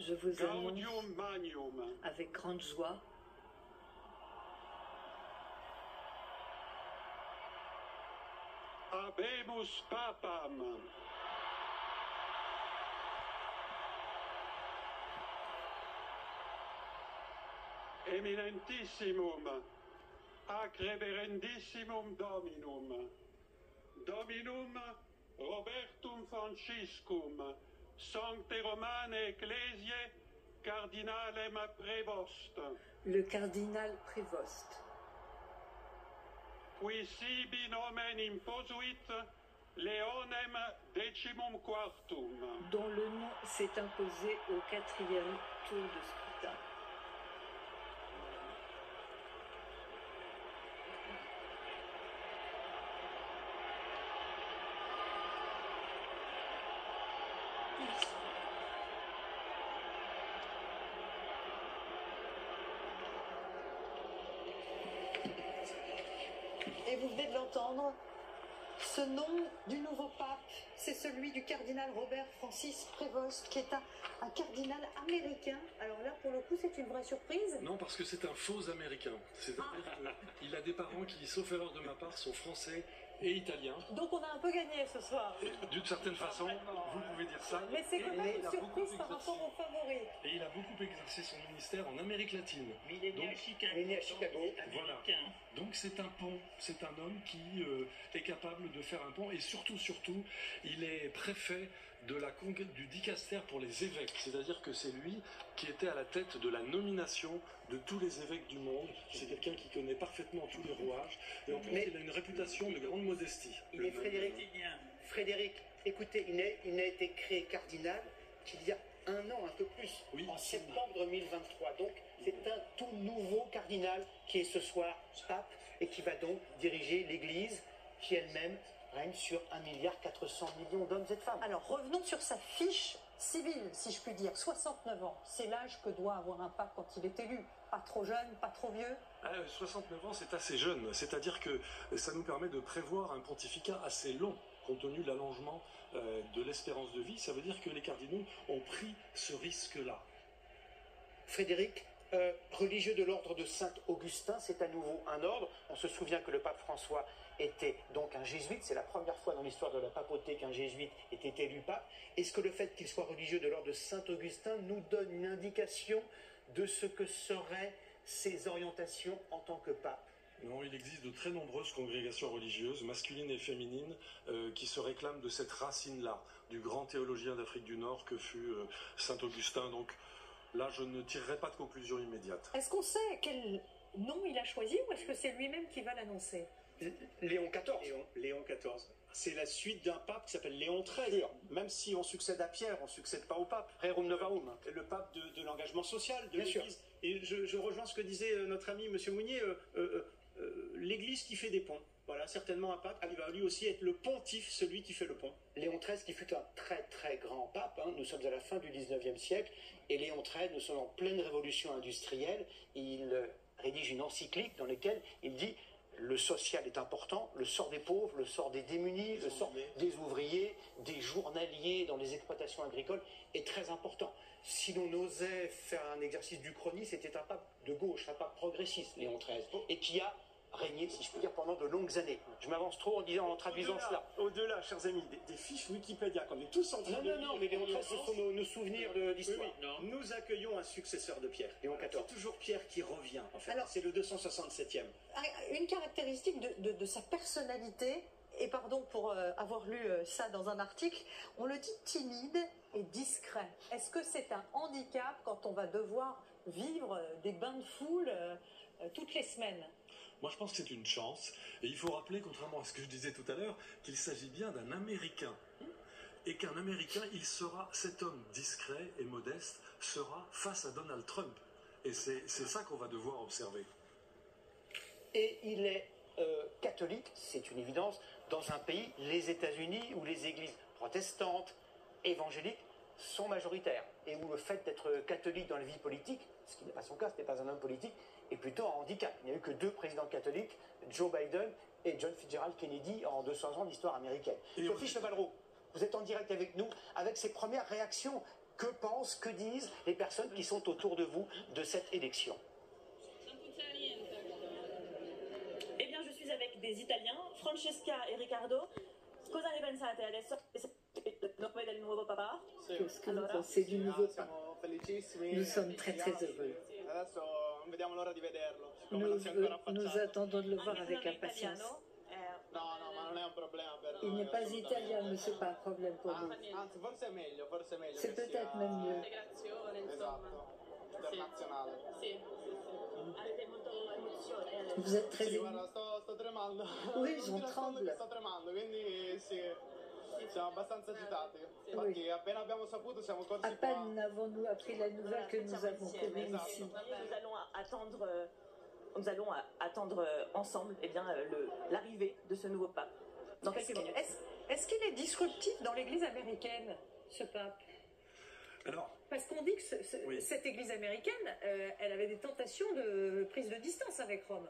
Je vous annonce avec grande joie Habemus papam. Eminentissimum ac reverendissimum Dominum Dominum Robertum Franciscum Sancte Romane Ecclesiae Cardinalem Prevost. Le cardinal Prévost. Qui sibi nomen imposuit Leonem decimum quartum. Dont le nom s'est imposé au 4e tour de scrutin. Et vous venez de l'entendre, ce nom du nouveau pape, c'est celui du cardinal Robert Francis Prévost, qui est un cardinal américain. Alors là, pour le coup, c'est une vraie surprise. Non, parce que c'est un faux américain. C'est-à-dire qu'il a des parents qui, sauf erreur de ma part, sont français et italiens. Donc on a un peu gagné ce soir. D'une certaine façon, vous pouvez dire ça. Mais c'est quand même une surprise par rapport aux favoris. Et il a beaucoup exercé son ministère en Amérique latine. Mais il est né à Chicago. Voilà. Donc c'est un pont, c'est un homme qui est capable de faire un pont et surtout, il est préfet de du dicaster pour les évêques. C'est-à-dire que c'est lui qui était à la tête de la nomination de tous les évêques du monde. C'est quelqu'un qui connaît parfaitement tous les rouages et en plus il a une réputation de grande modestie. Il est Frédéric, écoutez, il n'a été créé cardinal qu'il y a un an, un peu plus, oui, en septembre 2023. Donc c'est un tout nouveau cardinal qui est ce soir pape et qui va donc diriger l'Église qui elle-même règne sur 1,4 milliard d'hommes et de femmes. Alors revenons sur sa fiche civile, si je puis dire. 69 ans, c'est l'âge que doit avoir un pape quand il est élu. Pas trop jeune, pas trop vieux. 69 ans, c'est assez jeune. C'est-à-dire que ça nous permet de prévoir un pontificat assez long, compte tenu de l'allongement de l'espérance de vie. Ça veut dire que les cardinaux ont pris ce risque-là. Frédéric, religieux de l'ordre de Saint-Augustin, c'est à nouveau un ordre. On se souvient que le pape François était donc un jésuite. C'est la première fois dans l'histoire de la papauté qu'un jésuite était élu pape. Est-ce que le fait qu'il soit religieux de l'ordre de Saint-Augustin nous donne une indication de ce que seraient ses orientations en tant que pape? Non, il existe de très nombreuses congrégations religieuses, masculines et féminines, qui se réclament de cette racine-là, du grand théologien d'Afrique du Nord que fut Saint-Augustin. Donc là, je ne tirerai pas de conclusion immédiate. Est-ce qu'on sait quel nom il a choisi ou est-ce que c'est lui-même qui va l'annoncer? Léon XIV. Léon XIV. C'est la suite d'un pape qui s'appelle Léon XIII. Même si on succède à Pierre, on ne succède pas au pape. Rerum novarum. Le pape de l'engagement social, de l'Église. Et je rejoins ce que disait notre ami M. Mounier, l'Église qui fait des ponts. Voilà, certainement un pape qui va lui aussi être le pontife, celui qui fait le pont. Léon XIII qui fut un très très grand pape, hein. Nous sommes à la fin du 19e siècle, et Léon XIII, nous sommes en pleine révolution industrielle. Il rédige une encyclique dans laquelle il dit: le social est important, le sort des pauvres, le sort des démunis, le sort des ouvriers, des journaliers dans les exploitations agricoles est très important. Si l'on osait faire un exercice d'Uchronie, c'était un pape de gauche, un pape progressiste, Léon XIII, et qui a régné, si je puis dire, pendant de longues années. Je m'avance trop en traduisant cela. Au-delà, chers amis, des fiches Wikipédia qu'on est tous en train de lire. Non, mais Léon XIII, ce sont nos souvenirs de l'histoire. Oui. Nous accueillons un successeur de Pierre. Léon XIV. C'est toujours Pierre qui revient, en fait. Alors, c'est le 267e. Une caractéristique de sa personnalité, et pardon pour avoir lu ça dans un article, on le dit timide et discret. Est-ce que c'est un handicap quand on va devoir vivre des bains de foule toutes les semaines? Moi, je pense que c'est une chance. Et il faut rappeler, contrairement à ce que je disais tout à l'heure, qu'il s'agit bien d'un Américain. Et qu'un Américain, cet homme discret et modeste, sera face à Donald Trump. Et c'est ça qu'on va devoir observer. Et il est catholique, c'est une évidence, dans un pays, les États-Unis, où les églises protestantes, évangéliques, sont majoritaires. Et où le fait d'être catholique dans la vie politique, ce qui n'est pas son cas, ce n'est pas un homme politique, est plutôt un handicap. Il n'y a eu que 2 présidents catholiques, Joe Biden et John Fitzgerald Kennedy, en 200 ans d'histoire américaine. Sophie Chevalreau, vous êtes en direct avec nous, avec ses premières réactions. Que pensent, que disent les personnes qui sont autour de vous de cette élection? Eh bien, je suis avec des Italiens, Francesca et Riccardo. Cosa ne pensate adesso del nuovo papa? Qu'est-ce que vous pensez du nouveau pape? Nous sommes très très heureux. Nous attendons de le voir avec impatience. Il n'est pas italien, mais ce n'est pas un problème pour nous. C'est peut-être même mieux. Vous êtes très ému. Oui, j'en tremble. Oui. À peine avons-nous appris la nouvelle que nous avons couru ici. Nous allons attendre ensemble l'arrivée de ce nouveau pape dans quelques minutes. Est-ce qu'il est disruptif dans l'Église américaine, ce pape? Alors, parce qu'on dit que cette Église américaine, elle avait des tentations de prise de distance avec Rome.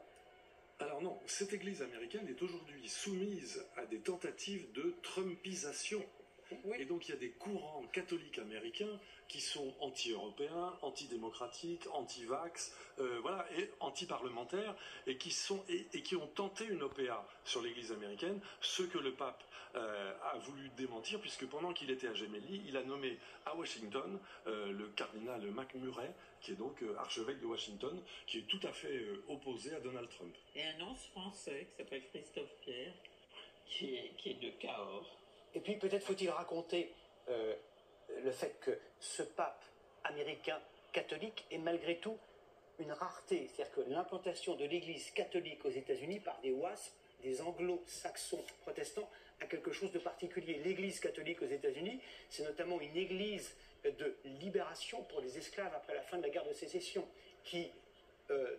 Alors non, cette Église américaine est aujourd'hui soumise à des tentatives de trumpisation. Oui. Et donc il y a des courants catholiques américains qui sont anti-européens, anti-démocratiques, anti-vax, voilà, et anti-parlementaires, et qui ont tenté une OPA sur l'Église américaine, ce que le pape a voulu démentir, puisque pendant qu'il était à Gemelli, il a nommé à Washington le cardinal McMurray, qui est donc archevêque de Washington, qui est tout à fait opposé à Donald Trump. Et un nonce français qui s'appelle Christophe Pierre, qui est de Cahors. Et puis peut-être faut-il raconter le fait que ce pape américain catholique est malgré tout une rareté. C'est-à-dire que l'implantation de l'église catholique aux États-Unis par des WASP, des anglo-saxons protestants, a quelque chose de particulier. L'église catholique aux États-Unis, c'est notamment une église de libération pour les esclaves après la fin de la guerre de sécession, qui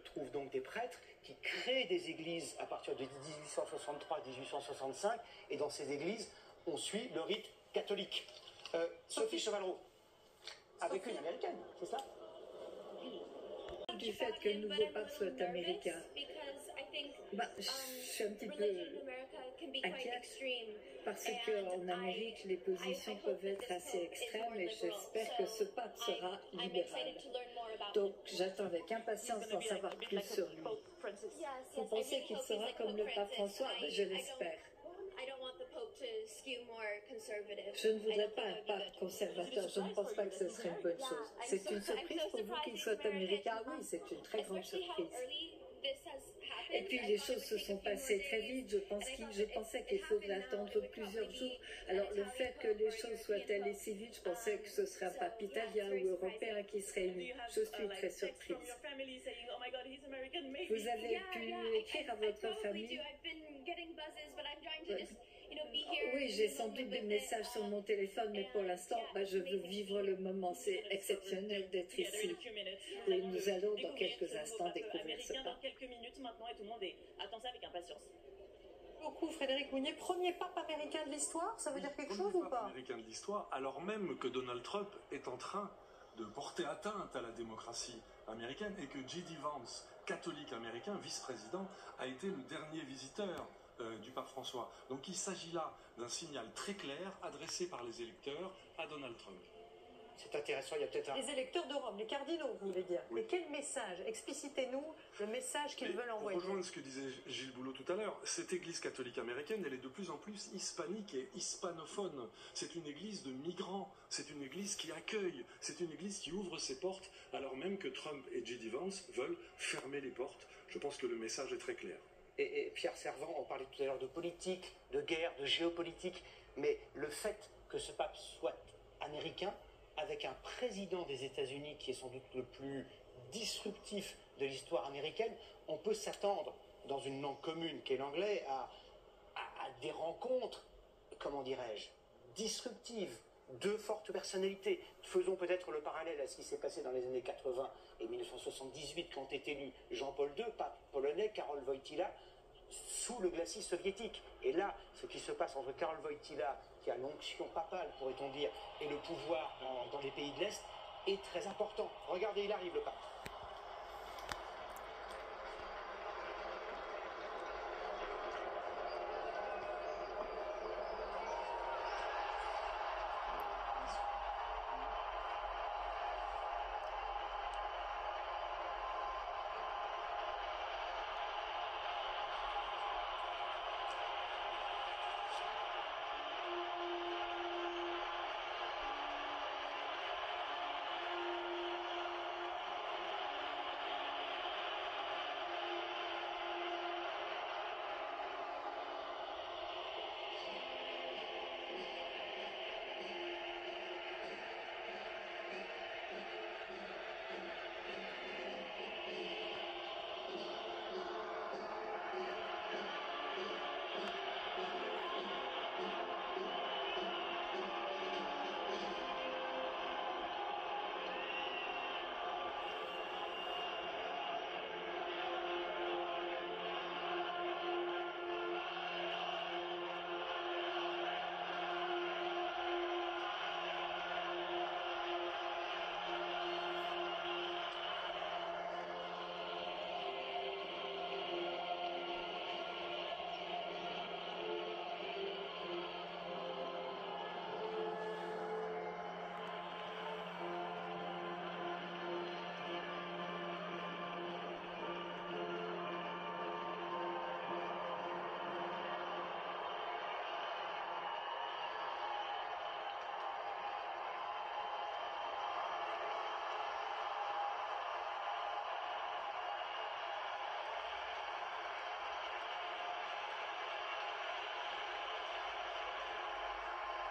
trouve donc des prêtres, qui créent des églises à partir de 1863-1865, et dans ces églises, on suit le rite catholique. Sophie Chevalreau, avec une américaine, c'est ça? Du fait que le nouveau pape soit américain, je suis un petit peu inquiète parce qu'en Amérique, les positions peuvent être assez extrêmes et j'espère que ce pape sera libéral. Donc j'attends avec impatience d'en savoir plus sur lui. Vous pensez qu'il sera comme le pape François? Je l'espère. Je ne voudrais pas un pape conservateur, je ne pense pas que ce serait une bonne chose. C'est une surprise pour vous qu'il soit américain? Oui, c'est une très grande surprise. Et puis les choses se sont passées très vite, je pensais qu'il faudrait attendre plusieurs jours. Alors le fait que les choses soient allées si vite, je pensais que ce serait un pape italien ou européen qui serait élu. Je suis très surprise. Vous avez pu écrire à votre famille? Oui, j'ai sans doute des messages sur mon téléphone, mais pour l'instant, je veux vivre le moment. C'est exceptionnel d'être ici. Et nous allons dans quelques instants découvrir ce pape. Quelques minutes maintenant et tout le monde attend ça avec impatience. Beaucoup, Frédéric Mounier, premier pape américain de l'histoire, ça veut dire quelque chose ou pas? Américain de l'histoire, alors même que Donald Trump est en train de porter atteinte à la démocratie américaine et que J.D. Vance, catholique américain, vice-président, a été le dernier visiteur du pape François. Donc il s'agit là d'un signal très clair adressé par les électeurs à Donald Trump. C'est intéressant, il y a peut-être un... Les électeurs de Rome, les cardinaux, vous voulez dire. Oui. Mais quel message? Explicitez-nous le message qu'ils veulent envoyer. Pour rejoindre ce que disait Gilles Boulot tout à l'heure, cette église catholique américaine, elle est de plus en plus hispanique et hispanophone. C'est une église de migrants, c'est une église qui accueille, c'est une église qui ouvre ses portes, alors même que Trump et J.D. Vance veulent fermer les portes. Je pense que le message est très clair. Et Pierre Servan, on parlait tout à l'heure de politique, de guerre, de géopolitique, mais le fait que ce pape soit américain, avec un président des États-Unis qui est sans doute le plus disruptif de l'histoire américaine, on peut s'attendre, dans une langue commune qu'est l'anglais, à des rencontres, comment dirais-je, disruptives, de fortes personnalités. Faisons peut-être le parallèle à ce qui s'est passé dans les années 80 et 1978, quand est élu Jean-Paul II, pape polonais, Karol Wojtyła, sous le glacis soviétique. Et là, ce qui se passe entre Karol Wojtyła, qui a l'onction papale, pourrait-on dire, et le pouvoir dans les pays de l'Est, est très important. Regardez, il arrive le pape.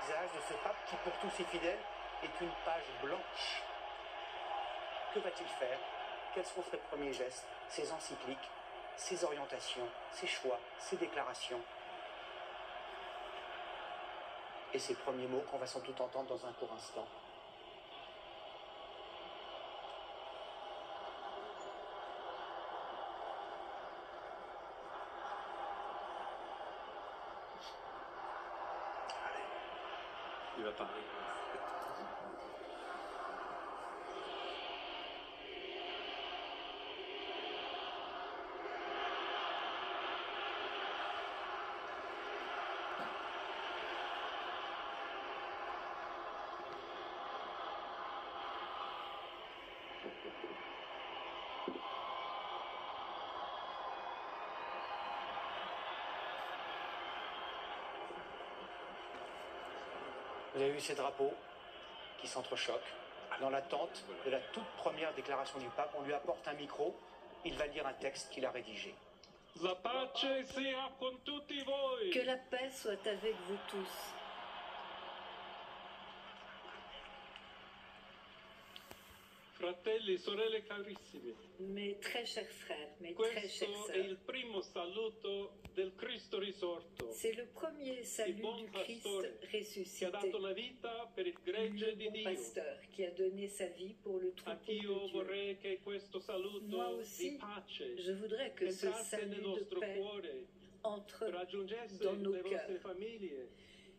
visage de ce pape qui, pour tous ses fidèles, est une page blanche. Que va-t-il faire? Quels seront ses premiers gestes, ses encycliques, ses orientations, ses choix, ses déclarations et ses premiers mots qu'on va sans doute entendre dans un court instant? Il va parler. Vous avez vu ces drapeaux qui s'entrechoquent. Dans l'attente de la toute première déclaration du pape, on lui apporte un micro, il va lire un texte qu'il a rédigé. La pace sia con tutti voi. Que la paix soit avec vous tous. Fratelli e sorelle carissimi, Mes très chers frères, mes très chères questo è sœurs, il primo saluto del Cristo risorto, c'est le premier salut du Christ che ha ressuscité, dato la vita per il gregge le di bon Dio. pasteur qui a donné sa vie pour le troupeau Anch'io de Dieu. vorrei che questo Moi saluto aussi, di pace je voudrais que ce entrasse nel salut de nostro paix cuore, entre raggiungesse dans nos le vostre cœurs, famiglie,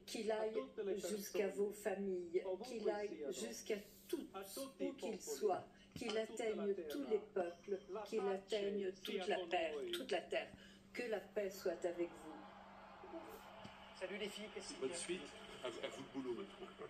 qu'il aille toutes les jusqu'à personnes, vos familles, ovunque qu'il aille siano, jusqu'à tous, a tutti où i qu'ils popoli, soient, qu'il a tutta la atteigne terra. tous les peuples, La qu'il pace atteigne sia toute la con terre, voi. toute la terre. Que la paix soit avec vous. Salut les filles, qu'est-ce Bonne suite. À vous le boulot maintenant.